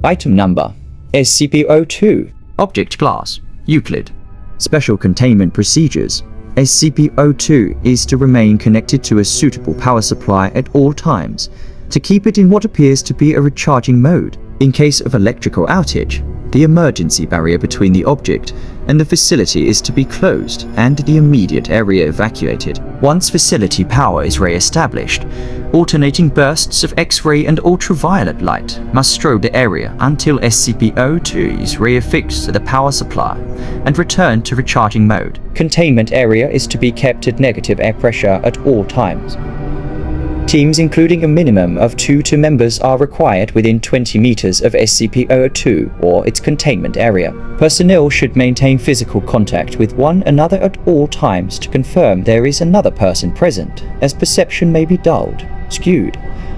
Item Number SCP-002. Object Class Euclid. Special Containment Procedures. SCP-002 is to remain connected to a suitable power supply at all times, to keep it in what appears to be a recharging mode. In case of electrical outage, the emergency barrier between the object and the facility is to be closed and the immediate area evacuated. Once facility power is re-established, alternating bursts of X-ray and ultraviolet light must strobe the area until SCP-002 is reaffixed to the power supply and returned to recharging mode. Containment area is to be kept at negative air pressure at all times. Teams including a minimum of 2 members are required within 20 meters of SCP-002 or its containment area. Personnel should maintain physical contact with one another at all times to confirm there is another person present, as perception may be dulled, skewed,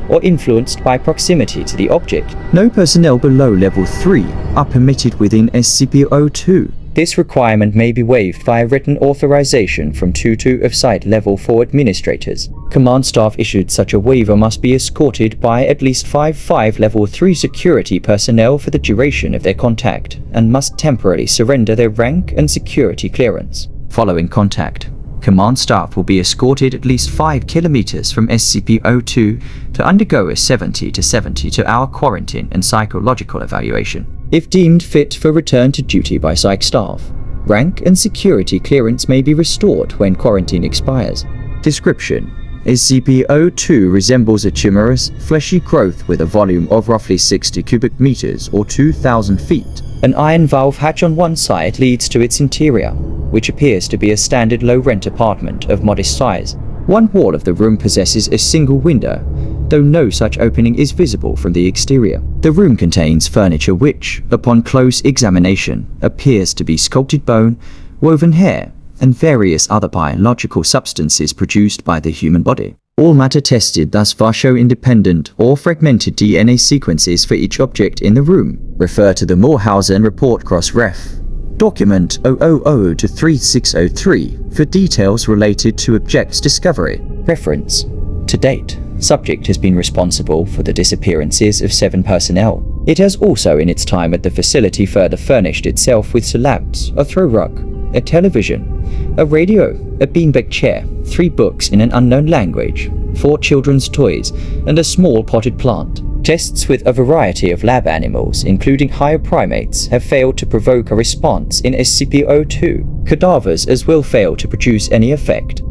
or influenced by proximity to the object. No personnel below Level 3 are permitted within SCP-002. This requirement may be waived by written authorization from 2 of Site Level 4 administrators. Command staff issued such a waiver must be escorted by at least 5 Level 3 security personnel for the duration of their contact, and must temporarily surrender their rank and security clearance. Following contact, command staff will be escorted at least 5 kilometers from SCP-002 to undergo a 70 to 72-hour quarantine and psychological evaluation. If deemed fit for return to duty by Psych staff, rank and security clearance may be restored when quarantine expires. Description: SCP-002 resembles a tumorous, fleshy growth with a volume of roughly 60 cubic meters or 2,000 feet. An iron valve hatch on one side leads to its interior, which appears to be a standard low-rent apartment of modest size. One wall of the room possesses a single window, though no such opening is visible from the exterior. The room contains furniture which, upon close examination, appears to be sculpted bone, woven hair, and various other biological substances produced by the human body. All matter tested thus far show independent or fragmented DNA sequences for each object in the room. Refer to the Morhausen Report Cross-Ref. Document 000-3603 for details related to object's discovery. Reference: to date, subject has been responsible for the disappearances of 7 personnel. It has also in its time at the facility further furnished itself with slabs, a throw rug, a television, a radio, a beanbag chair, 3 books in an unknown language, 4 children's toys, and a small potted plant. Tests with a variety of lab animals, including higher primates, have failed to provoke a response in SCP-002. Cadavers as well fail to produce any effect.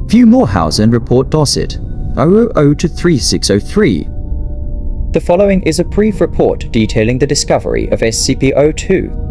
View Morhausen Report Docket 000-3603. The following is a brief report detailing the discovery of SCP-002.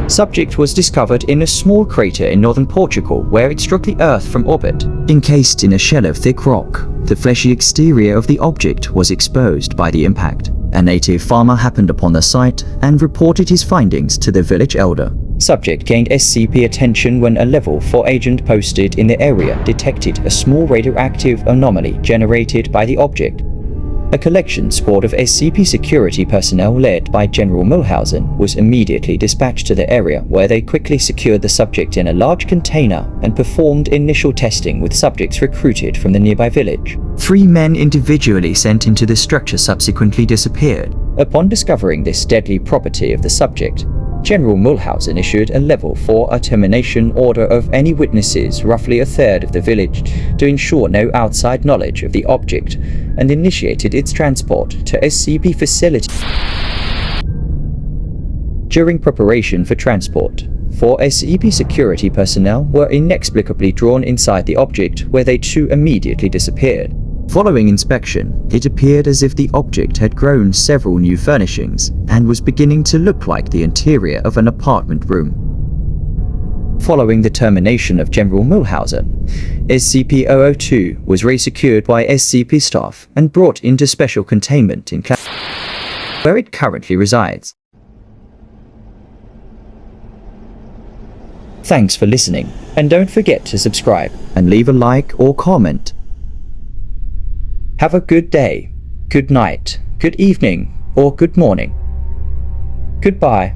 Subject was discovered in a small crater in northern Portugal where it struck the Earth from orbit. Encased in a shell of thick rock, the fleshy exterior of the object was exposed by the impact. A native farmer happened upon the site and reported his findings to the village elder. Subject gained SCP attention when a Level 4 agent posted in the area detected a small radioactive anomaly generated by the object. A collection squad of SCP security personnel led by General Morhausen was immediately dispatched to the area, where they quickly secured the subject in a large container and performed initial testing with subjects recruited from the nearby village. 3 men individually sent into the structure subsequently disappeared. Upon discovering this deadly property of the subject, General Morhausen issued a Level 4 termination order of any witnesses, roughly a third of the village, to ensure no outside knowledge of the object, and initiated its transport to SCP facility. During preparation for transport, 4 SCP security personnel were inexplicably drawn inside the object, where they too immediately disappeared. Following inspection, it appeared as if the object had grown several new furnishings and was beginning to look like the interior of an apartment room. Following the termination of General Morhausen, SCP-002 was resecured by SCP staff and brought into special containment in where it currently resides. Thanks for listening, and don't forget to subscribe and leave a like or comment. Have a good day, good night, good evening, or good morning. Goodbye.